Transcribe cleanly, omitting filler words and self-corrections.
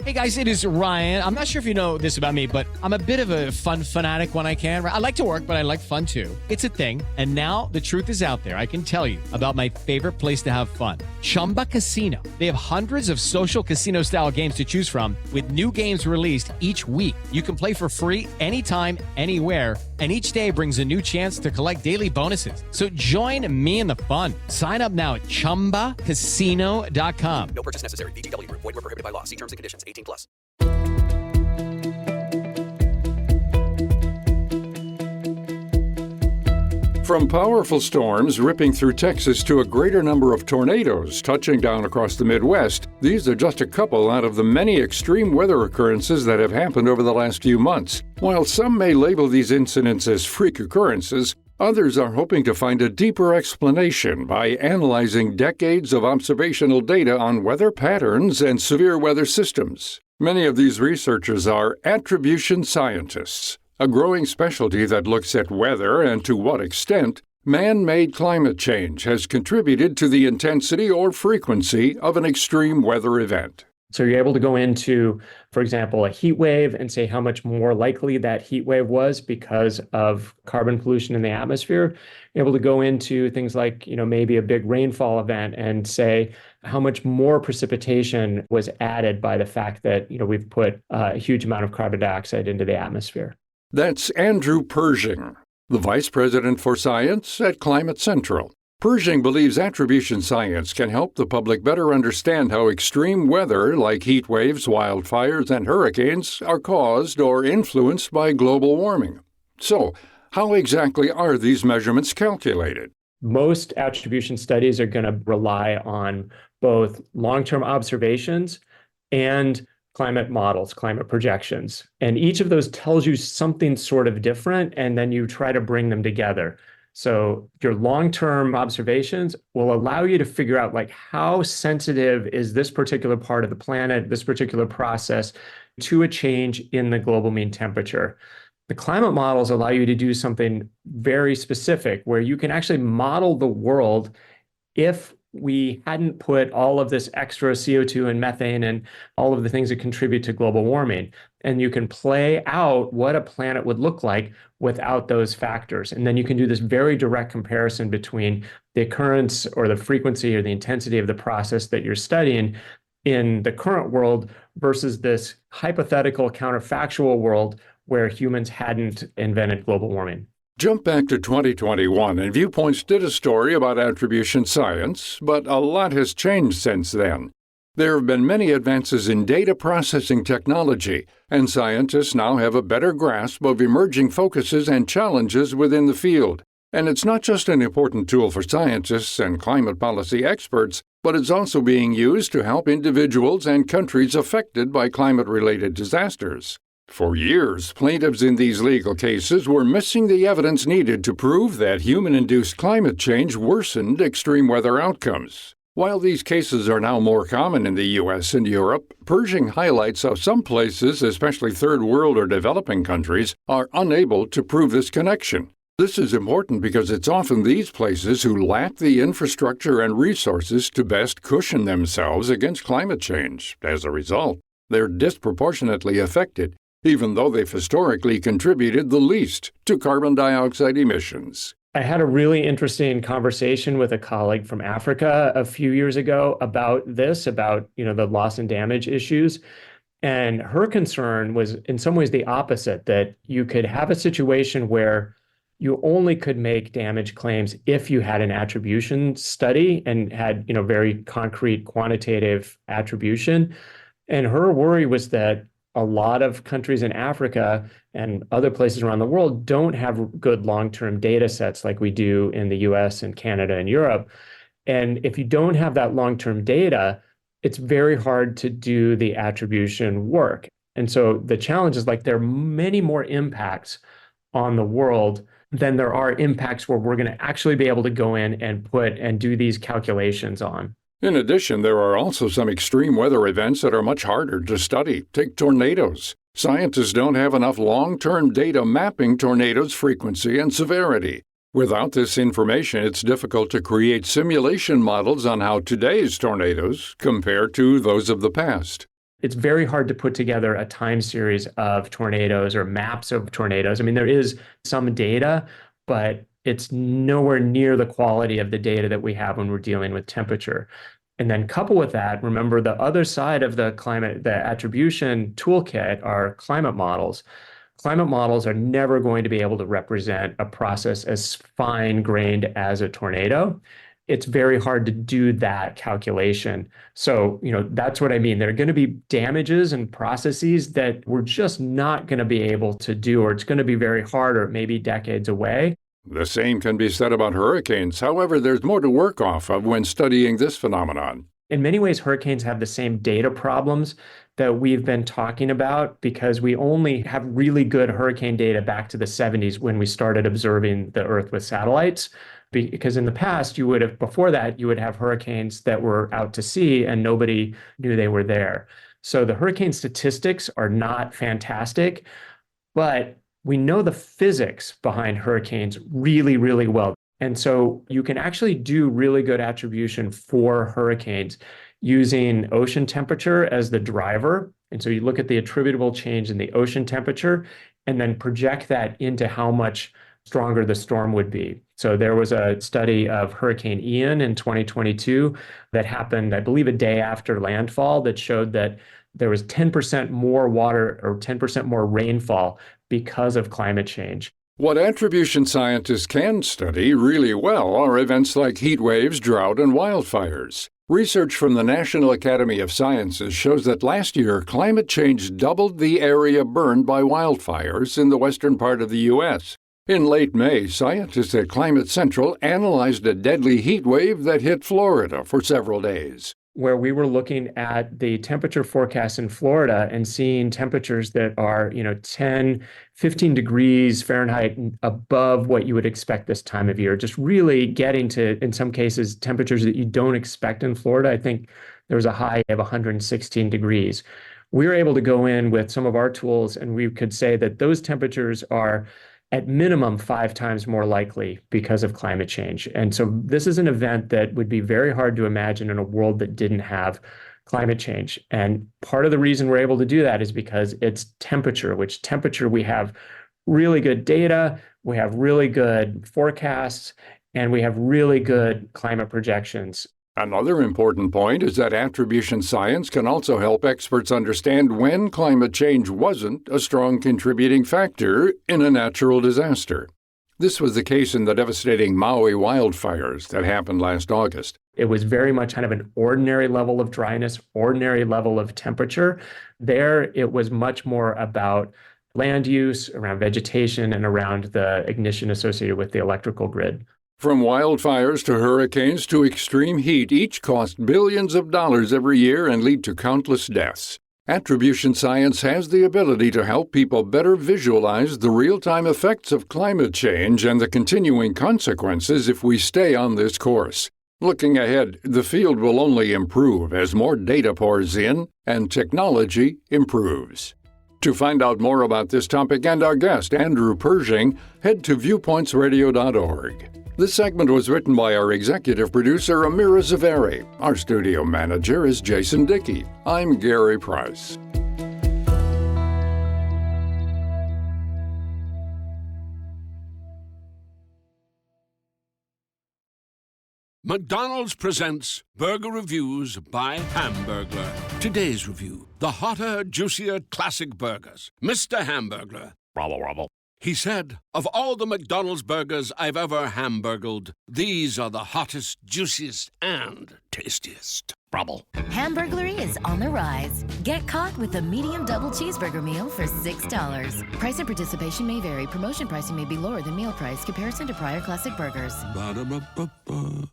Hey guys, it is Ryan. I'm not sure if you know this about me, but I'm a bit of a fun fanatic when I can. I like to work, but I like fun too. It's a thing. And now the truth is out there. I can tell you about my favorite place to have fun. Chumba Casino. They have hundreds of social casino style games to choose from with new games released each week. You can play for free anytime, anywhere. And each day brings a new chance to collect daily bonuses. So join me in the fun. Sign up now at ChumbaCasino.com. No purchase necessary. VGW Group. Void where prohibited by law. See terms and conditions. 18+. From powerful storms ripping through Texas to a greater number of tornadoes touching down across the Midwest, these are just a couple out of the many extreme weather occurrences that have happened over the last few months. While some may label these incidents as freak occurrences, others are hoping to find a deeper explanation by analyzing decades of observational data on weather patterns and severe weather systems. Many of these researchers are attribution scientists, a growing specialty that looks at whether and to what extent man-made climate change has contributed to the intensity or frequency of an extreme weather event. So you're able to go into, for example, a heat wave and say how much more likely that heat wave was because of carbon pollution in the atmosphere. You're able to go into things like, maybe a big rainfall event and say how much more precipitation was added by the fact that, we've put a huge amount of carbon dioxide into the atmosphere. That's Andrew Pershing, the Vice President for Science at Climate Central. Pershing believes attribution science can help the public better understand how extreme weather like heat waves, wildfires, and hurricanes are caused or influenced by global warming. So, how exactly are these measurements calculated? Most attribution studies are going to rely on both long-term observations and climate models, climate projections. And each of those tells you something sort of different, and then you try to bring them together. So your long-term observations will allow you to figure out how sensitive is this particular part of the planet, this particular process to a change in the global mean temperature. The climate models allow you to do something very specific where you can actually model the world if we hadn't put all of this extra CO2 and methane and all of the things that contribute to global warming. And you can play out what a planet would look like without those factors. And then you can do this very direct comparison between the occurrence or the frequency or the intensity of the process that you're studying in the current world versus this hypothetical counterfactual world where humans hadn't invented global warming. Jump back to 2021, and Viewpoints did a story about attribution science, but a lot has changed since then. There have been many advances in data processing technology, and scientists now have a better grasp of emerging focuses and challenges within the field. And it's not just an important tool for scientists and climate policy experts, but it's also being used to help individuals and countries affected by climate-related disasters. For years, plaintiffs in these legal cases were missing the evidence needed to prove that human-induced climate change worsened extreme weather outcomes. While these cases are now more common in the U.S. and Europe, Pershing highlights how some places, especially third world or developing countries, are unable to prove this connection. This is important because it's often these places who lack the infrastructure and resources to best cushion themselves against climate change. As a result, they're disproportionately affected, even though they've historically contributed the least to carbon dioxide emissions. I had a really interesting conversation with a colleague from Africa a few years ago about this, about the loss and damage issues. And her concern was in some ways the opposite, that you could have a situation where you only could make damage claims if you had an attribution study and had very concrete quantitative attribution. And her worry was that a lot of countries in Africa and other places around the world don't have good long-term data sets like we do in the US and Canada and Europe. And if you don't have that long-term data, it's very hard to do the attribution work. And so the challenge is there are many more impacts on the world than there are impacts where we're going to actually be able to go in and do these calculations on. In addition, there are also some extreme weather events that are much harder to study. Take tornadoes. Scientists don't have enough long-term data mapping tornadoes' frequency and severity. Without this information, it's difficult to create simulation models on how today's tornadoes compare to those of the past. It's very hard to put together a time series of tornadoes or maps of tornadoes. I mean, there is some data, but it's nowhere near the quality of the data that we have when we're dealing with temperature. And then couple with that, remember the other side of the attribution toolkit are climate models. Climate models are never going to be able to represent a process as fine-grained as a tornado. It's very hard to do that calculation. So, that's what I mean. There are going to be damages and processes that we're just not going to be able to do, or it's going to be very hard, or maybe decades away. The same can be said about hurricanes. However, there's more to work off of when studying this phenomenon. In many ways, hurricanes have the same data problems that we've been talking about because we only have really good hurricane data back to the 70s when we started observing the Earth with satellites. Because in the past, before that, you would have hurricanes that were out to sea and nobody knew they were there. So the hurricane statistics are not fantastic, but we know the physics behind hurricanes really, really well. And so you can actually do really good attribution for hurricanes using ocean temperature as the driver. And so you look at the attributable change in the ocean temperature and then project that into how much stronger the storm would be. So there was a study of Hurricane Ian in 2022 that happened, I believe, a day after landfall that showed that there was 10% more water or 10% more rainfall because of climate change. What attribution scientists can study really well are events like heat waves, drought, and wildfires. Research from the National Academy of Sciences shows that last year, climate change doubled the area burned by wildfires in the western part of the U.S. In late May, scientists at Climate Central analyzed a deadly heat wave that hit Florida for several days, where we were looking at the temperature forecast in Florida and seeing temperatures that are, 10, 15 degrees Fahrenheit above what you would expect this time of year, just really getting to, in some cases, temperatures that you don't expect in Florida. I think there was a high of 116 degrees. We were able to go in with some of our tools and we could say that those temperatures are at minimum 5 times more likely because of climate change. And so this is an event that would be very hard to imagine in a world that didn't have climate change. And part of the reason we're able to do that is because it's temperature, which temperature we have really good data, we have really good forecasts, and we have really good climate projections. Another important point is that attribution science can also help experts understand when climate change wasn't a strong contributing factor in a natural disaster. This was the case in the devastating Maui wildfires that happened last August. It was very much kind of an ordinary level of dryness, ordinary level of temperature. There, it was much more about land use, around vegetation, and around the ignition associated with the electrical grid. From wildfires to hurricanes to extreme heat, each cost billions of dollars every year and lead to countless deaths. Attribution science has the ability to help people better visualize the real-time effects of climate change and the continuing consequences if we stay on this course. Looking ahead, the field will only improve as more data pours in and technology improves. To find out more about this topic and our guest, Andrew Pershing, head to viewpointsradio.org. This segment was written by our executive producer, Amira Zaveri. Our studio manager is Jason Dickey. I'm Gary Price. McDonald's presents Burger Reviews by Hamburglar. Today's review, the hotter, juicier classic burgers. Mr. Hamburglar. Rubble, rubble. He said, of all the McDonald's burgers I've ever hamburgled, these are the hottest, juiciest, and tastiest. Rubble. Hamburglary is on the rise. Get caught with a medium double cheeseburger meal for $6. Price and participation may vary. Promotion pricing may be lower than meal price. Comparison to prior classic burgers. Ba-da-ba-ba-ba.